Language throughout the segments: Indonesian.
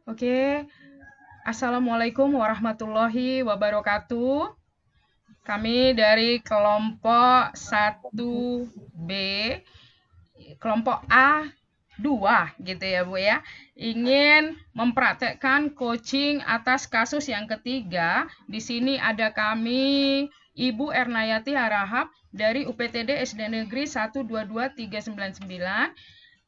Oke, Assalamualaikum warahmatullahi wabarakatuh. Kami dari kelompok 1B, kelompok A 2 gitu ya Bu ya, ingin mempraktekkan coaching atas kasus yang ketiga. Di sini ada kami Ibu Ernayati Harahap dari UPTD SD Negeri 122399,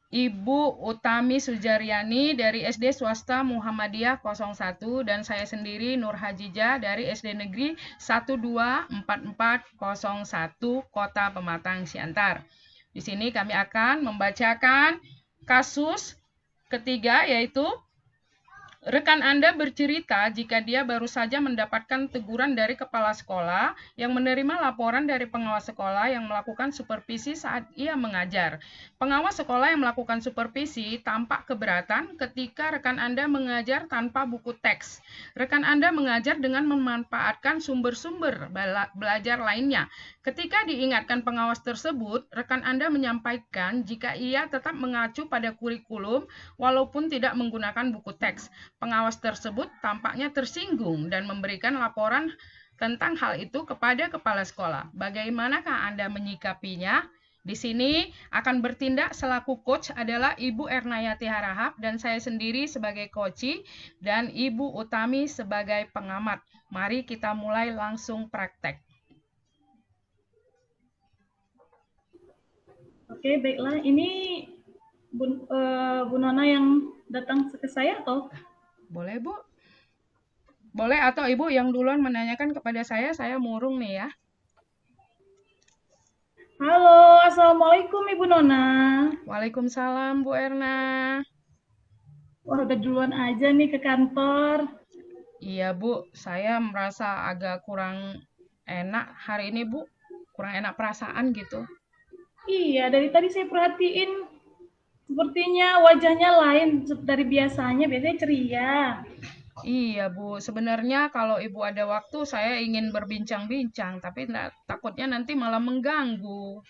Ibu Utami Sujaryani dari SD Swasta Muhammadiyah 01, dan saya sendiri Nur Hajijah dari SD Negeri 124401 Kota Pematang Siantar. Di sini kami akan membacakan kasus ketiga, yaitu rekan Anda bercerita jika dia baru saja mendapatkan teguran dari kepala sekolah yang menerima laporan dari pengawas sekolah yang melakukan supervisi saat ia mengajar. Pengawas sekolah yang melakukan supervisi tampak keberatan ketika rekan Anda mengajar tanpa buku teks. Rekan Anda mengajar dengan memanfaatkan sumber-sumber belajar lainnya. Ketika diingatkan pengawas tersebut, rekan Anda menyampaikan jika ia tetap mengacu pada kurikulum walaupun tidak menggunakan buku teks. Pengawas tersebut tampaknya tersinggung dan memberikan laporan tentang hal itu kepada kepala sekolah. Bagaimanakah Anda menyikapinya? Di sini akan bertindak selaku coach adalah Ibu Ernayati Harahap dan saya sendiri sebagai coach dan Ibu Utami sebagai pengamat. Mari kita mulai langsung praktek. Oke, baiklah. Ini Bu Nona yang datang ke saya atau? Boleh, Bu? Boleh, atau Ibu yang duluan menanyakan kepada saya murung nih ya. Halo, Assalamualaikum Ibu Nona. Waalaikumsalam, Bu Erna. Wah, udah duluan aja nih ke kantor. Iya, Bu. Saya merasa agak kurang enak hari ini, Bu. Kurang enak perasaan gitu. Iya, dari tadi saya perhatiin sepertinya wajahnya lain dari biasanya. Biasanya ceria. Iya, Bu. Sebenarnya kalau Ibu ada waktu, saya ingin berbincang-bincang, tapi takutnya nanti malah mengganggu.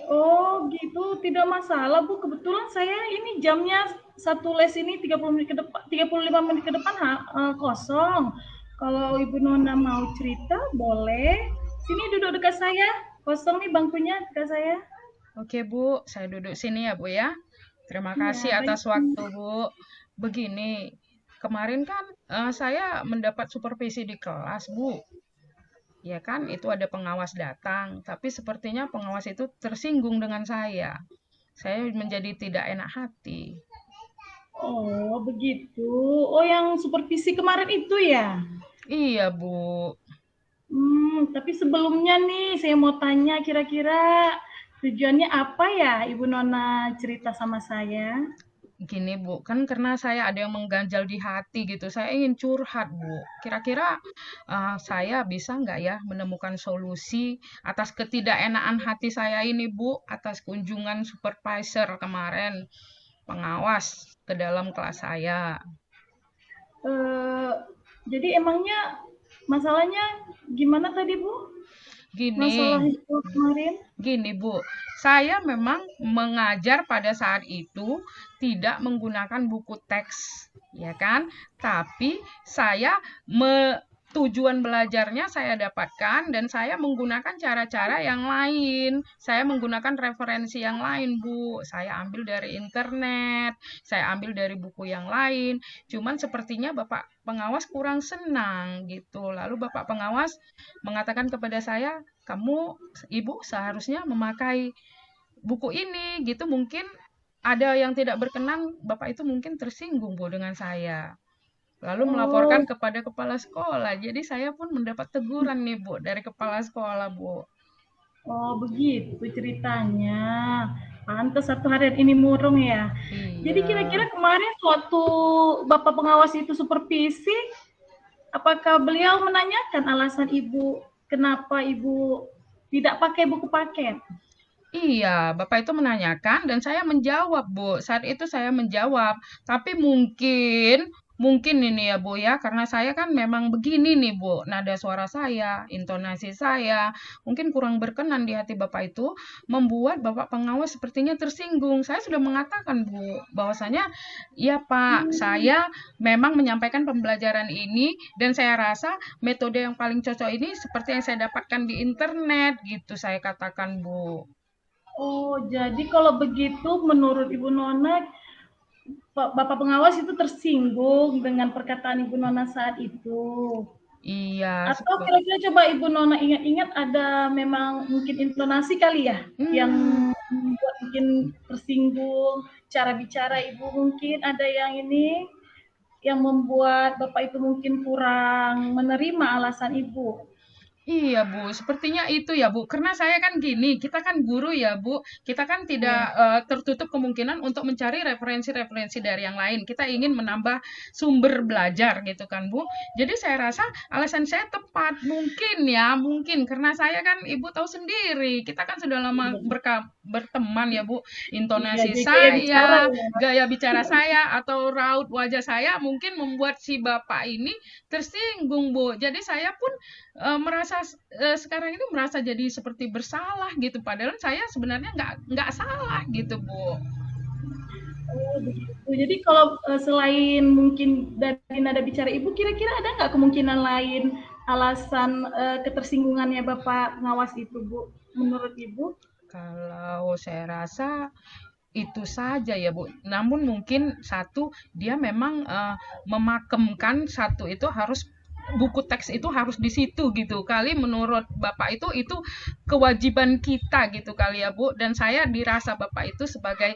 Oh, gitu. Tidak masalah, Bu. Kebetulan saya ini jamnya satu les ini 30 menit ke depan, 35 menit ke depan kosong. Kalau Ibu Nona mau cerita, boleh. Sini duduk dekat saya. Kosong nih bangkunya dekat saya. Oke, Bu. Saya duduk sini ya, Bu ya. Terima Iya, kasih baik. atas waktu, Bu. Begini, kemarin kan saya mendapat supervisi di kelas, Bu. Ya kan, itu ada pengawas datang, tapi sepertinya pengawas itu tersinggung dengan saya. Saya menjadi tidak enak hati. Oh, begitu. Oh, yang supervisi kemarin itu ya? Iya, Bu. Tapi sebelumnya nih saya mau tanya kira-kira tujuannya apa ya Ibu Nona cerita sama saya? Gini, Bu, kan karena saya ada yang mengganjal di hati gitu. Saya ingin curhat, Bu. Kira-kira saya bisa nggak ya menemukan solusi atas ketidakenaan hati saya ini, Bu, atas kunjungan supervisor kemarin, pengawas ke dalam kelas saya. Eh, jadi emangnya masalahnya gimana tadi Bu? Masalah Gini, itu kemarin? Gini, Bu, saya memang mengajar pada saat itu tidak menggunakan buku teks, ya kan? Tapi saya tujuan belajarnya saya dapatkan dan saya menggunakan cara-cara yang lain. Saya menggunakan referensi yang lain, Bu. Saya ambil dari internet, saya ambil dari buku yang lain. Cuman sepertinya Bapak pengawas kurang senang gitu. Lalu Bapak pengawas mengatakan kepada saya, kamu Ibu seharusnya memakai buku ini gitu. Mungkin ada yang tidak berkenan, Bapak itu mungkin tersinggung Bu dengan saya. Lalu melaporkan Oh, kepada kepala sekolah. Jadi saya pun mendapat teguran nih Bu dari kepala sekolah, Bu. oh begitu ceritanya. Pantes satu harian ini murung ya. Jadi Iya. kira-kira kemarin waktu Bapak pengawas itu supervisi, apakah beliau menanyakan alasan Ibu kenapa Ibu tidak pakai buku paket? Iya, Bapak itu menanyakan dan saya menjawab, Bu. Saat itu saya menjawab, tapi mungkin mungkin ini ya Bu ya, karena saya kan memang begini nih Bu, nada suara saya, intonasi saya, mungkin kurang berkenan di hati Bapak itu, membuat Bapak pengawas sepertinya tersinggung. Saya sudah mengatakan Bu, bahwasanya, ya Pak, Hmm. saya memang menyampaikan pembelajaran ini, dan saya rasa metode yang paling cocok ini seperti yang saya dapatkan di internet, gitu saya katakan Bu. Oh, jadi kalau begitu menurut Ibu Nona, Bapak pengawas itu tersinggung dengan perkataan Ibu Nona saat itu. Iya, Atau kira-kira coba Ibu Nona ingat-ingat ada memang mungkin intonasi kali ya yang hmm, membuat mungkin tersinggung, cara bicara Ibu mungkin ada yang ini yang membuat Bapak itu mungkin kurang menerima alasan Ibu. iya Bu, sepertinya itu ya Bu. Karena saya kan gini, kita kan guru ya Bu. Kita kan tidak Iya. tertutup kemungkinan untuk mencari referensi-referensi dari yang lain. Kita ingin menambah sumber belajar gitu kan Bu. Jadi saya rasa alasan saya tepat. Mungkin ya, mungkin. Karena saya kan Ibu tahu sendiri, kita kan sudah lama berteman ya Bu. Iya, Intonasi jadi kayak bicara saya, ya. gaya bicara saya, atau raut wajah saya mungkin membuat si Bapak ini tersinggung Bu. Jadi saya pun merasa sekarang itu merasa jadi seperti bersalah gitu, padahal saya sebenarnya nggak salah gitu Bu. Oh, begitu. Jadi kalau selain mungkin dari nada bicara Ibu, kira-kira ada nggak kemungkinan lain alasan ketersinggungannya Bapak pengawas itu, Bu? Menurut Ibu? Kalau saya rasa itu saja ya Bu. Namun mungkin satu, dia memang memakemkan satu itu harus buku teks itu harus di situ gitu kali, menurut Bapak itu kewajiban kita gitu kali ya Bu, dan saya dirasa Bapak itu sebagai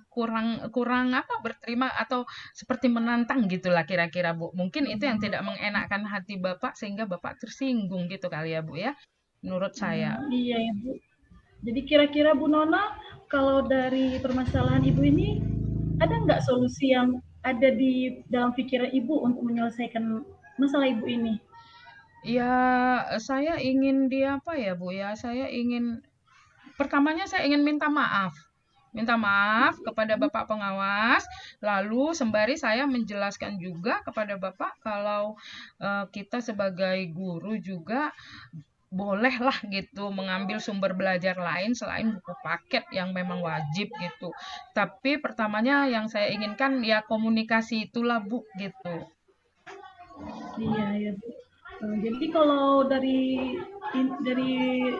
kurang kurang apa berterima atau seperti menantang gitulah kira-kira Bu, mungkin itu yang tidak mengenakkan hati Bapak sehingga Bapak tersinggung gitu kali ya Bu ya, menurut saya. Iya ya, Bu. Jadi kira-kira Bu Nona, kalau dari permasalahan Ibu ini, ada nggak solusi yang ada di dalam pikiran Ibu untuk menyelesaikan masalah Ibu ini? Ya, saya ingin dia apa ya Bu ya, saya ingin pertamanya saya ingin minta maaf. Minta maaf kepada Bapak pengawas, lalu sembari saya menjelaskan juga kepada Bapak kalau kita sebagai guru juga bolehlah gitu mengambil sumber belajar lain selain buku paket yang memang wajib gitu. Tapi pertamanya yang saya inginkan ya komunikasi itulah Bu gitu. Iya ya, Bu. Jadi kalau dari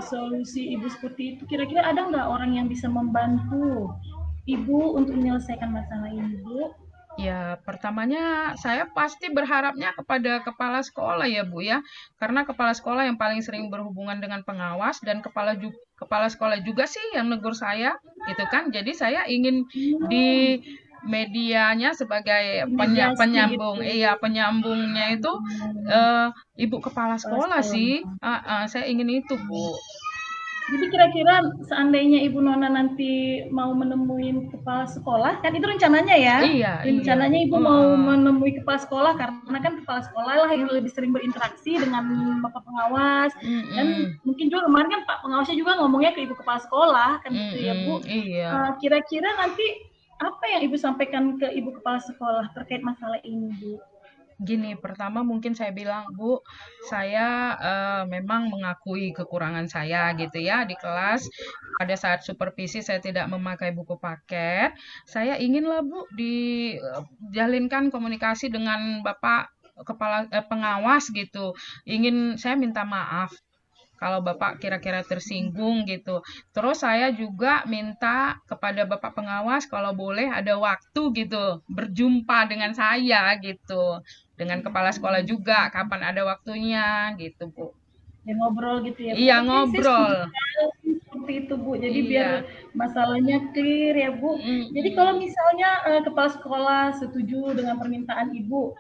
solusi Ibu seperti itu, kira-kira ada nggak orang yang bisa membantu Ibu untuk menyelesaikan masalah ini, Bu? Ya, pertamanya saya pasti berharapnya kepada kepala sekolah ya, Bu ya. Karena kepala sekolah yang paling sering berhubungan dengan pengawas dan kepala sekolah juga sih yang negur saya, gitu kan. Jadi saya ingin di Hmm, medianya sebagai mediasi penyambung, gitu. iya penyambungnya itu Hmm, ibu kepala kepala sekolah sekolah. sih. Saya ingin itu, Bu. Jadi kira-kira seandainya Ibu Nona nanti mau menemui kepala sekolah, kan itu rencananya ya? Iya, iya, Bu. Rencananya Ibu mau menemui kepala sekolah karena kan kepala sekolah lah yang lebih sering berinteraksi dengan Bapak pengawas. Dan Mm-mm, mungkin juga kemarin kan Pak pengawasnya juga ngomongnya ke Ibu kepala sekolah kan gitu ya Bu. iya. Kira-kira nanti apa yang Ibu sampaikan ke Ibu kepala sekolah terkait masalah ini Bu? Gini, pertama mungkin saya bilang, Bu, saya memang mengakui kekurangan saya gitu ya di kelas. Pada saat supervisi saya tidak memakai buku paket. Saya inginlah, Bu, dijalinkan komunikasi dengan Bapak kepala pengawas gitu. Saya minta maaf kalau Bapak kira-kira tersinggung gitu. Terus saya juga minta kepada Bapak pengawas kalau boleh ada waktu gitu, berjumpa dengan saya gitu. Dengan kepala sekolah juga, kapan ada waktunya gitu, Bu. Ya ngobrol gitu ya Bu. Iya, Oke, saya ngobrol. setuju seperti itu Bu. Jadi biar Iya. masalahnya clear ya Bu. Jadi kalau Mm-mm. misalnya kepala sekolah setuju dengan permintaan Ibu,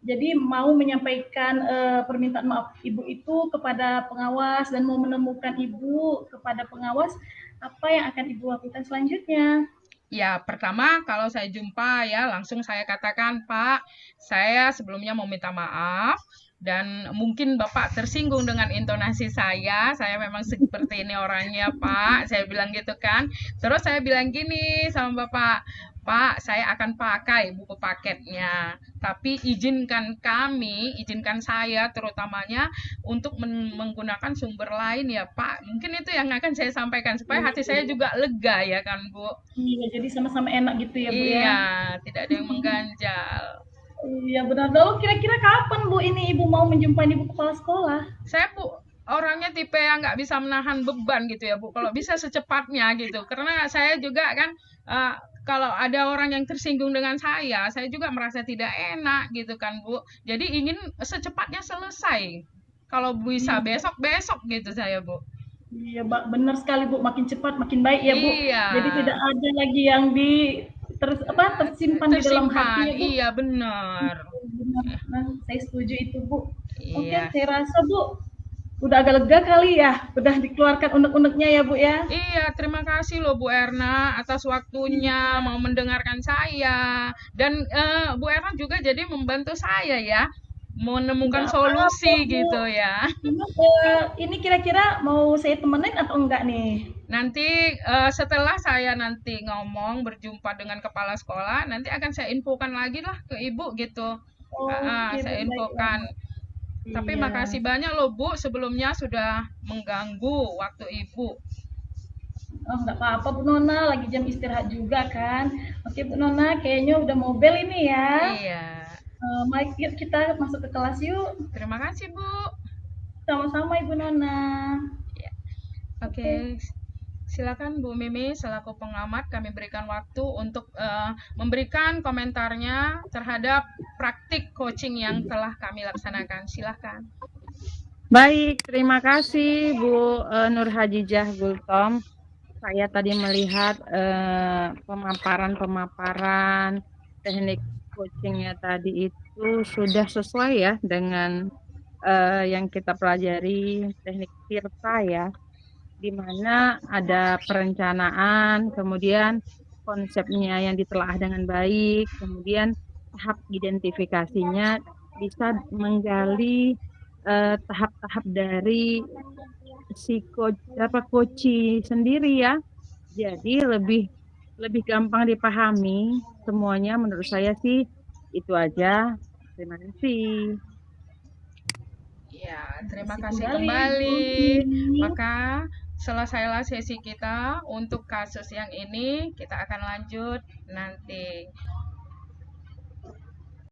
jadi mau menyampaikan permintaan maaf Ibu itu kepada pengawas dan mau menemukan Ibu kepada pengawas, apa yang akan Ibu lakukan selanjutnya? Ya, pertama kalau saya jumpa ya langsung saya katakan, Pak, saya sebelumnya mau minta maaf dan mungkin Bapak tersinggung dengan intonasi saya memang seperti ini orangnya, Pak. Saya bilang gitu kan. Terus saya bilang gini sama Bapak, Pak, saya akan pakai buku paketnya, tapi izinkan saya terutamanya untuk menggunakan sumber lain ya Pak. Mungkin itu yang akan saya sampaikan supaya hati saya juga lega ya kan Bu. Iya, jadi sama-sama enak gitu ya Bu ya. Iya, tidak ada yang mengganjal. Iya benar. Lalu kira-kira kapan Bu ini Ibu mau menjumpai Ibu kepala sekolah? Saya Bu orangnya tipe yang nggak bisa menahan beban gitu ya Bu. Kalau bisa secepatnya gitu. Karena saya juga kan kalau ada orang yang tersinggung dengan saya juga merasa tidak enak gitu kan Bu. Jadi ingin secepatnya selesai. Kalau bisa besok-besok gitu saya Bu. Iya, benar sekali Bu, makin cepat makin baik ya Bu. Iya. Jadi tidak ada lagi yang tersimpan di dalam hati ya Bu. Iya benar. Benar, nah, saya setuju itu Bu. Oke, Iya. saya rasa Bu udah agak lega kali ya, udah dikeluarkan unek-uneknya ya Bu ya. Iya, terima kasih loh Bu Erna atas waktunya mau mendengarkan saya. Dan Bu Erna juga jadi membantu saya ya menemukan Enggak apa-apa solusi Bu. gitu ya. Cuma, ini kira-kira mau saya temenin atau enggak nih? Nanti setelah saya nanti ngomong berjumpa dengan kepala sekolah, nanti akan saya infokan lagi lah ke Ibu gitu. Oke Bu, Saya baiklah. infokan. Tapi Iya. makasih banyak loh Bu sebelumnya sudah mengganggu waktu Ibu. Oh, nggak apa-apa Bu Nona, lagi jam istirahat juga kan. Oke Bu Nona, kayaknya udah mau bel ini ya. Iya. Mari kita masuk ke kelas yuk. Terima kasih Bu. Sama-sama Ibu Nona. Ya. Oke. Silakan Bu Mimi selaku pengamat kami berikan waktu untuk memberikan komentarnya terhadap praktik coaching yang telah kami laksanakan. Silakan. Baik, terima kasih Bu Nur Hajijah Gultom. Saya tadi melihat pemaparan teknik coachingnya tadi itu sudah sesuai ya dengan yang kita pelajari teknik Tirta ya, di mana ada perencanaan, kemudian konsepnya yang ditelaah dengan baik, kemudian tahap identifikasinya bisa menggali tahap-tahap dari si coach sendiri ya. Jadi lebih gampang dipahami semuanya. Menurut saya sih itu aja. Terima kasih. Ya, terima kasih kembali. Maka selesailah sesi kita untuk kasus yang ini. Kita akan lanjut nanti.